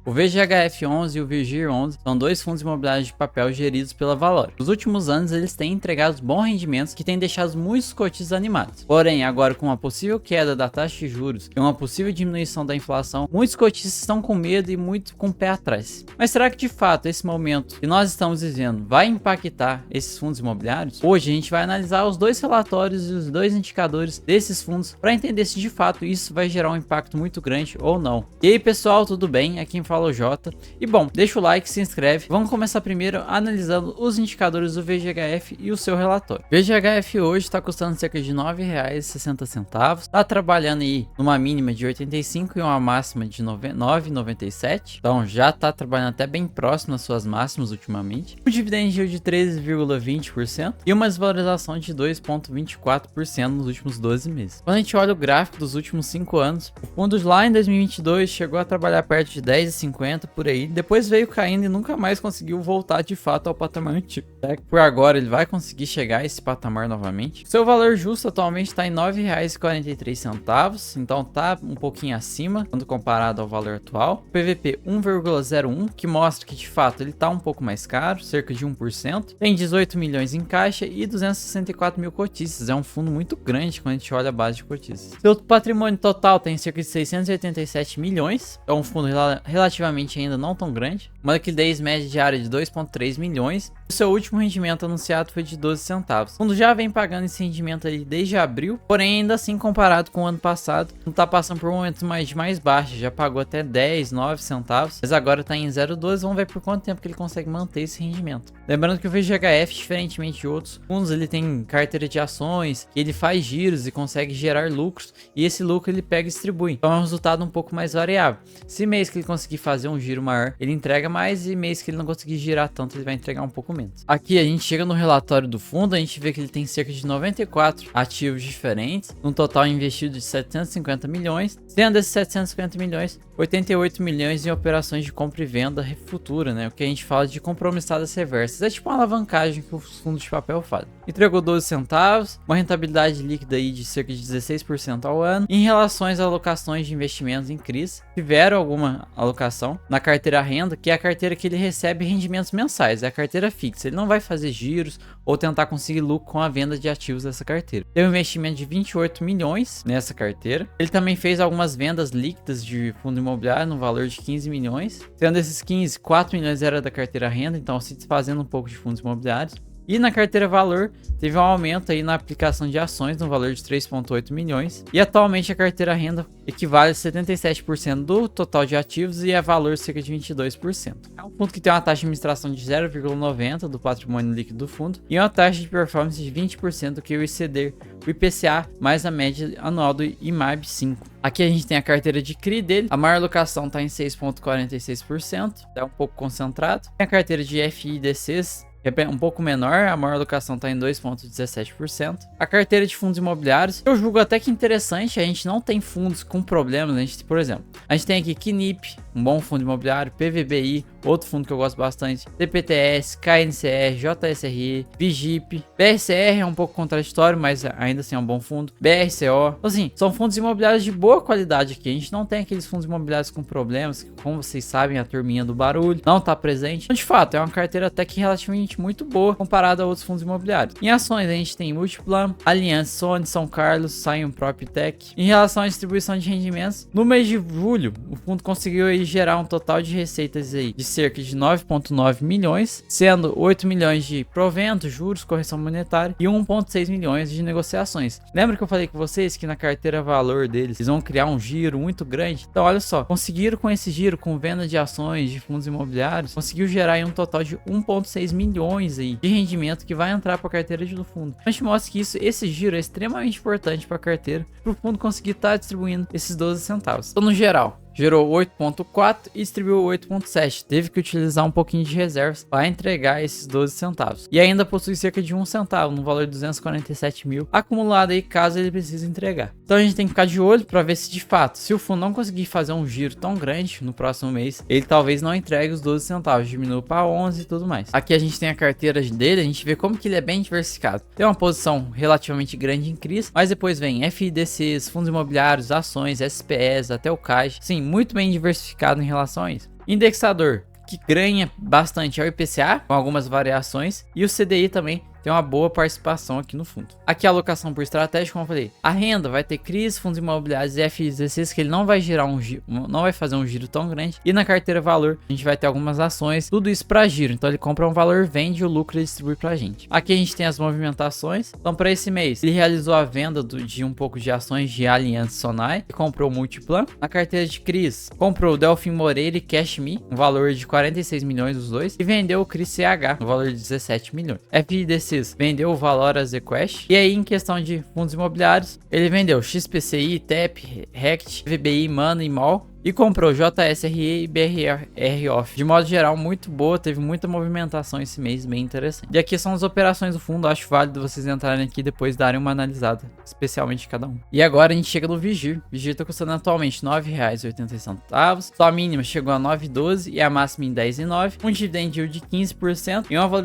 O VGHF11 e o VGIR11 são dois fundos imobiliários de papel geridos pela Valor. Nos últimos anos eles têm entregado bons rendimentos que têm deixado muitos cotistas animados. Porém, agora com uma possível queda da taxa de juros e uma possível diminuição da inflação, muitos cotistas estão com medo e muito com o pé atrás. Mas será que de fato esse momento que nós estamos vivendo vai impactar esses fundos imobiliários? Hoje a gente vai analisar os dois relatórios e os dois indicadores desses fundos para entender se de fato isso vai gerar um impacto muito grande ou não. E aí pessoal, tudo bem? Aqui quem fala é o Jota. E bom, deixa o like, se inscreve. Vamos começar primeiro analisando os indicadores do VGHF e o seu relatório. O VGHF hoje está custando cerca de R$ 9,60. Está trabalhando aí numa mínima de 85 e uma máxima de 9,97. Então já está trabalhando até bem próximo das suas máximas ultimamente. Um dividend yield de 13,20% e uma desvalorização de 2,24% nos últimos 12 meses. Quando a gente olha o gráfico dos últimos 5 anos, o fundo lá em 2022 chegou a trabalhar perto de 10,50 por aí, depois veio caindo e nunca mais conseguiu voltar de fato ao patamar antigo. Por agora ele vai conseguir chegar a esse patamar novamente. Seu valor justo atualmente está em R$ 9,43, então tá um pouquinho acima quando comparado ao valor atual. PVP 1,01, que mostra que de fato ele tá um pouco mais caro, cerca de 1%. Tem 18 milhões em caixa e 264 mil cotistas, é um fundo muito grande quando a gente olha a base de cotistas. Seu patrimônio total tem cerca de 687 milhões, é um fundo relativamente ainda não tão grande, uma liquidez média diária de 2,3 milhões. O seu último rendimento anunciado foi de 12 centavos. O fundo já vem pagando esse rendimento aí desde abril, porém ainda assim comparado com o ano passado, não está passando por momentos mais baixos, já pagou até 10, 9 centavos, mas agora está em 0,12, vamos ver por quanto tempo que ele consegue manter esse rendimento. Lembrando que o VGHF, diferentemente de outros fundos, ele tem carteira de ações, ele faz giros e consegue gerar lucros, e esse lucro ele pega e distribui, então é um resultado um pouco mais variável. Se mês que ele conseguir fazer um giro maior, ele entrega mais, e mês que ele não conseguir girar tanto, ele vai entregar um pouco menos. Aqui a gente chega no relatório do fundo, a gente vê que ele tem cerca de 94 ativos diferentes, um total investido de 750 milhões, sendo desses 750 milhões, 88 milhões em operações de compra e venda futura, né? O que a gente fala de compromissadas reversas, é tipo uma alavancagem que os fundos de papel fazem. Entregou 12 centavos, uma rentabilidade líquida aí de cerca de 16% ao ano. Em relação às alocações de investimentos em CRIs, tiveram alguma alocação na carteira renda, que é a carteira que ele recebe rendimentos mensais, é a carteira fixa. Ele não vai fazer giros ou tentar conseguir lucro com a venda de ativos dessa carteira. Teve um investimento de 28 milhões nessa carteira. Ele também fez algumas vendas líquidas de fundo imobiliário no valor de 15 milhões. Sendo esses 15, 4 milhões era da carteira renda, então se desfazendo um pouco de fundos imobiliários. E na carteira valor, teve um aumento aí na aplicação de ações no valor de 3,8 milhões. E atualmente a carteira renda equivale a 77% do total de ativos e é valor cerca de 22%. É um fundo que tem uma taxa de administração de 0,90 do patrimônio líquido do fundo e uma taxa de performance de 20% do que o IPCA mais a média anual do IMAB 5. Aqui a gente tem a carteira de CRI dele, a maior alocação está em 6,46%, é um pouco concentrado. Tem a carteira de FIDCs, é um pouco menor, a maior alocação está em 2,17%. A carteira de fundos imobiliários, eu julgo até que interessante, a gente não tem fundos com problemas, a gente, por exemplo, a gente tem aqui KNIP, um bom fundo imobiliário, PVBI, outro fundo que eu gosto bastante, CPTS, KNCR, JSRE, VGIP, BRCR é um pouco contraditório, mas ainda assim é um bom fundo, BRCO, assim, são fundos imobiliários de boa qualidade aqui, a gente não tem aqueles fundos imobiliários com problemas, que, como vocês sabem, a turminha do barulho não está presente, então, de fato, é uma carteira até que relativamente muito boa comparada a outros fundos imobiliários. Em ações a gente tem Multiplan, Allianz, Sony, São Carlos, Scion PropTech. Em relação à distribuição de rendimentos, no mês de julho o fundo conseguiu aí gerar um total de receitas aí de cerca de 9,9 milhões, sendo 8 milhões de provento, juros, correção monetária e 1,6 milhões de negociações. Lembra que eu falei com vocês que na carteira valor deles eles vão criar um giro muito grande? Então olha só, conseguiram com esse giro, com venda de ações de fundos imobiliários, conseguiu gerar aí um total de 1,6 milhões aí de rendimento que vai entrar para a carteira do fundo. A gente mostra que esse giro é extremamente importante para a carteira, para o fundo conseguir estar distribuindo esses 12 centavos. Então, no geral, gerou 8,4 e distribuiu 8,7. Teve que utilizar um pouquinho de reservas para entregar esses 12 centavos. E ainda possui cerca de 1 centavo, no valor de 247 mil, acumulado aí caso ele precise entregar. Então a gente tem que ficar de olho para ver se de fato, se o fundo não conseguir fazer um giro tão grande no próximo mês, ele talvez não entregue os 12 centavos, diminua para 11 e tudo mais. Aqui a gente tem a carteira dele, a gente vê como que ele é bem diversificado. Tem uma posição relativamente grande em CRIs, mas depois vem FIDCs, fundos imobiliários, ações, SPS, até o caixa. Sim, muito bem diversificado em relação a isso. Indexador que ganha bastante é o IPCA, com algumas variações, e o CDI também tem uma boa participação aqui no fundo. Aqui a alocação por estratégia, como eu falei, a renda vai ter CRIs, fundos imobiliários e FI16, que ele não vai gerar não vai fazer um giro tão grande. E na carteira valor, a gente vai ter algumas ações, tudo isso para giro. Então ele compra um valor, vende o lucro e distribui pra gente. Aqui a gente tem as movimentações. Então para esse mês, ele realizou a venda de um pouco de ações de Allianz Sonai e comprou o Multiplan. Na carteira de CRIs, comprou o Delfim Moreira e Cash Me, um valor de 46 milhões os dois, e vendeu o CRI CH, um valor de 17 milhões. FIDC vendeu o Valor a ZQuest. E aí, em questão de fundos imobiliários, ele vendeu XPCI, TEP, RECT, VBI, Mano e MOL. E comprou JSRE e BRR Off. De modo geral, muito boa. Teve muita movimentação esse mês, bem interessante. E aqui são as operações do fundo. Acho válido vocês entrarem aqui e depois darem uma analisada, especialmente cada um. E agora a gente chega no Vigir. Vigir tá custando atualmente R$ 9,80. Sua mínima chegou a 9,12 e a máxima em 10,9. Um dividend yield de 15% e uma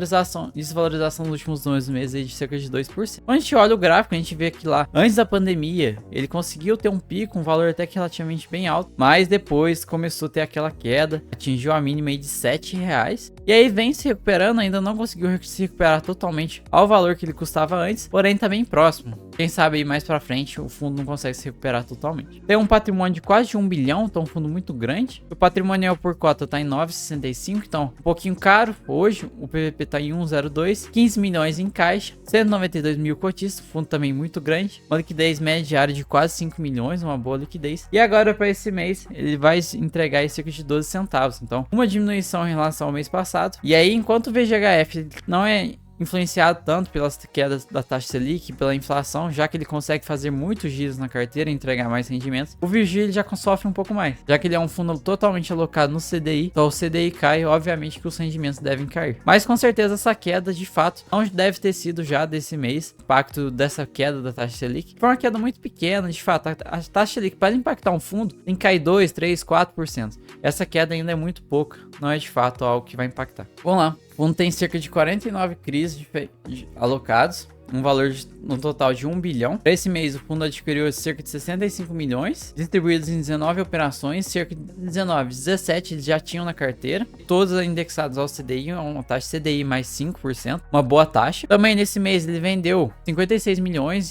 desvalorização nos últimos 12 meses aí de cerca de 2%. Quando a gente olha o gráfico, a gente vê que lá, antes da pandemia, ele conseguiu ter um pico, um valor até que relativamente bem alto, mas depois começou a ter aquela queda, atingiu a mínima aí de R$7. E aí vem se recuperando, ainda não conseguiu se recuperar totalmente ao valor que ele custava antes, porém tá bem próximo. Quem sabe aí mais pra frente o fundo não consegue se recuperar totalmente. Tem um patrimônio de quase 1 bilhão, então um fundo muito grande. O patrimonial por cota tá em 9,65, então um pouquinho caro. Hoje o PVP tá em 1,02, 15 milhões em caixa, 192 mil cotistas, fundo também muito grande. Uma liquidez média diária de quase 5 milhões, uma boa liquidez. E agora para esse mês ele vai entregar em cerca de 12 centavos, então uma diminuição em relação ao mês passado. E aí, enquanto o VGHF não é influenciado tanto pelas quedas da taxa Selic, pela inflação, já que ele consegue fazer muitos giros na carteira e entregar mais rendimentos, o Vigir ele já sofre um pouco mais, já que ele é um fundo totalmente alocado no CDI, então o CDI cai, obviamente que os rendimentos devem cair. Mas com certeza essa queda, de fato, não deve ter sido já desse mês, o impacto dessa queda da taxa Selic. Foi uma queda muito pequena, de fato, a taxa Selic para impactar um fundo tem que cair 2, 3, 4%. Essa queda ainda é muito pouca, não é de fato algo que vai impactar. Vamos lá. O fundo tem cerca de 49 CRIs alocados, um valor no total de 1 bilhão. Para esse mês, o fundo adquiriu cerca de 65 milhões, distribuídos em 19 operações, cerca de 17 eles já tinham na carteira, todos indexados ao CDI, uma taxa CDI mais 5%, uma boa taxa. Também nesse mês ele vendeu 56 milhões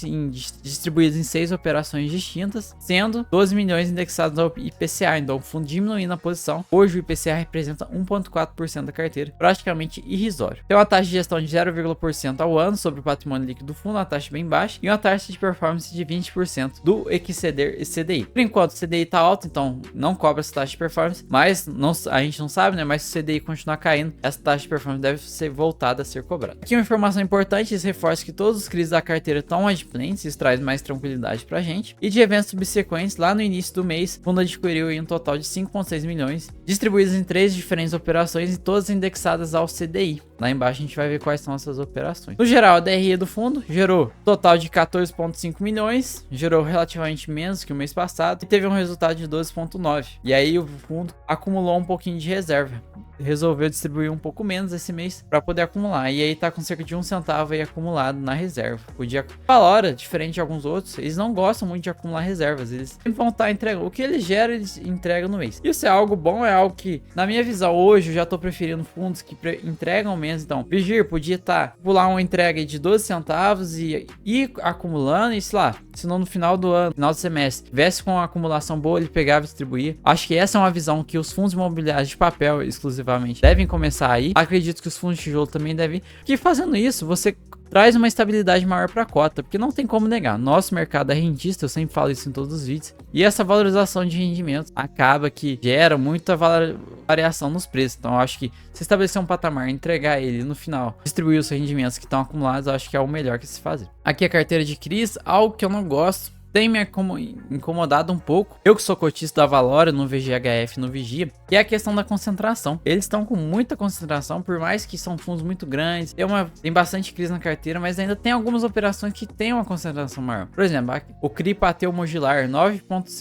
distribuídos em 6 operações distintas, sendo 12 milhões indexados ao IPCA, então o fundo diminuindo a posição. Hoje o IPCA representa 1,4% da carteira, praticamente irrisório. Tem uma taxa de gestão de 0,% ao ano sobre o patrimônio líquido do fundo, uma taxa bem baixa, e uma taxa de performance de 20% do exceder CDI. Por enquanto o CDI tá alto, então não cobra essa taxa de performance, mas a gente não sabe, né? Mas se o CDI continuar caindo, essa taxa de performance deve ser voltada a ser cobrada. Aqui uma informação importante, eles reforçam que todos os CRIs da carteira estão adimplentes, isso traz mais tranquilidade pra gente. E de eventos subsequentes, lá no início do mês, o fundo adquiriu um total de 5,6 milhões, distribuídos em 3 diferentes operações e todas indexadas ao CDI. Lá embaixo a gente vai ver quais são essas operações. No geral, a DRE do fundo gerou total de 14,5 milhões, gerou relativamente menos que o mês passado e teve um resultado de 12,9. E aí o fundo acumulou um pouquinho de reserva, resolveu distribuir um pouco menos esse mês para poder acumular, e aí tá com cerca de 1 centavo aí acumulado na reserva. Podia Valora, diferente de alguns outros, eles não gostam muito de acumular reservas, eles sempre vão estar entregando o que eles geram, eles entregam no mês. Isso é algo bom, é algo que, na minha visão, hoje eu já tô preferindo fundos que entregam menos. Então, Vigir podia pular uma entrega de 12 centavos e ir acumulando, e sei lá, se não no final do ano, final do semestre, tivesse com uma acumulação boa, ele pegava e distribuía. Acho que essa é uma visão que os fundos imobiliários de papel exclusivamente devem começar aí. Acredito que os fundos de tijolo também devem, que fazendo isso, você traz uma estabilidade maior para a cota, porque não tem como negar, nosso mercado é rentista, eu sempre falo isso em todos os vídeos, e essa valorização de rendimentos acaba que gera muita variação nos preços. Então eu acho que se estabelecer um patamar, entregar ele no final, distribuir os rendimentos que estão acumulados, eu acho que é o melhor que se fazer. Aqui a carteira de CRIs, algo que eu não gosto, tem me incomodado um pouco. Eu que sou cotista da Valora no VGHF, no Vigia, que é a questão da concentração. Eles estão com muita concentração, por mais que são fundos muito grandes, tem bastante CRIs na carteira, mas ainda tem algumas operações que tem uma concentração maior. Por exemplo, o CRI Pateu Modular,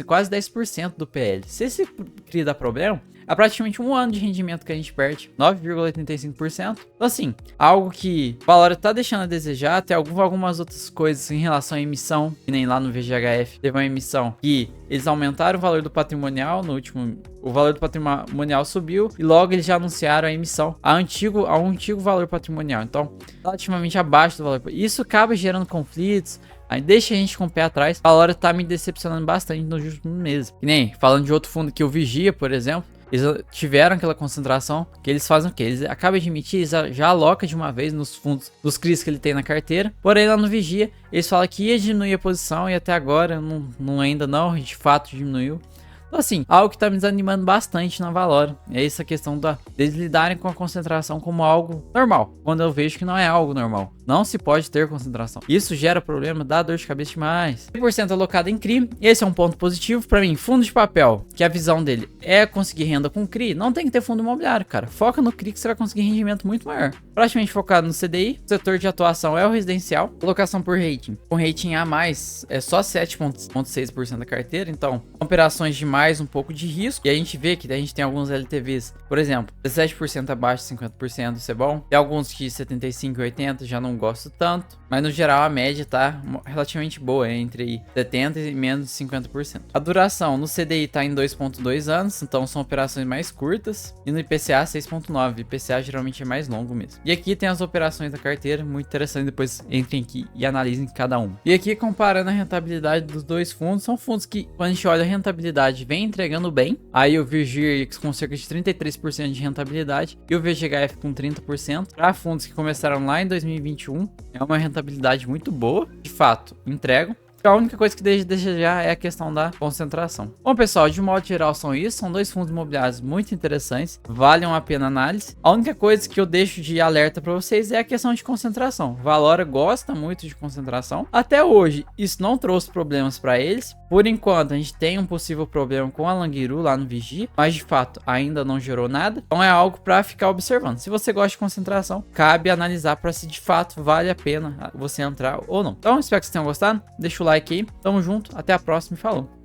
quase 10% do PL. Se esse CRI dá problema, é praticamente um ano de rendimento que a gente perde, 9,85%. Então assim, algo que o Valora tá deixando a desejar. Tem algumas outras coisas em relação à emissão, que nem lá no VGHF teve uma emissão que eles aumentaram o valor do patrimonial no último. O valor do patrimonial subiu e logo eles já anunciaram a emissão ao antigo valor patrimonial. Então, relativamente abaixo do valor. Isso acaba gerando conflitos. Aí deixa a gente com o pé atrás. A Valora tá me decepcionando bastante nos últimos meses. Que nem falando de outro fundo que o Vigia, por exemplo. Eles tiveram aquela concentração que eles fazem o quê? Eles acabam de emitir, eles já aloca de uma vez nos fundos dos CRIs que ele tem na carteira. Porém, lá no Vigia, eles falam que ia diminuir a posição e até agora ainda não, de fato diminuiu. Então assim, algo que tá me desanimando bastante na Valora é essa questão deles lidarem com a concentração como algo normal, quando eu vejo que não é algo normal. Não se pode ter concentração. Isso gera problema, dá dor de cabeça demais. 100% alocado em CRI, esse é um ponto positivo para mim. Fundo de papel, que a visão dele é conseguir renda com CRI, não tem que ter fundo imobiliário, cara. Foca no CRI que você vai conseguir rendimento muito maior. Praticamente focado no CDI, o setor de atuação é o residencial. Alocação por rating, com rating A+, é só 7,6% da carteira, então operações de mais um pouco de risco. E a gente vê que a gente tem alguns LTVs, por exemplo, 17% abaixo de 50%, isso é bom. Tem alguns de 75 e 80%, já não gosto tanto, mas no geral a média tá relativamente boa, entre 70% e menos de 50%. A duração no CDI tá em 2,2 anos, então são operações mais curtas, e no IPCA 6,9, IPCA geralmente é mais longo mesmo. E aqui tem as operações da carteira, muito interessante, depois entrem aqui e analisem cada um. E aqui comparando a rentabilidade dos dois fundos, são fundos que quando a gente olha a rentabilidade vem entregando bem, aí o VGIR com cerca de 33% de rentabilidade e o VGHF com 30%, para fundos que começaram lá em 2021, é uma rentabilidade muito boa, de fato, entregam. A única coisa que deixa desejar é a questão da concentração. Bom, pessoal, de modo geral são isso. São dois fundos imobiliários muito interessantes, valem a pena análise. A única coisa que eu deixo de alerta para vocês é a questão de concentração. Valora gosta muito de concentração. Até hoje, isso não trouxe problemas para eles. Por enquanto, a gente tem um possível problema com a Languiru lá no Vigia, mas de fato ainda não gerou nada. Então é algo para ficar observando. Se você gosta de concentração, cabe analisar para se de fato vale a pena você entrar ou não. Então espero que vocês tenham gostado. Deixa o like aí. Tamo junto. Até a próxima e falou.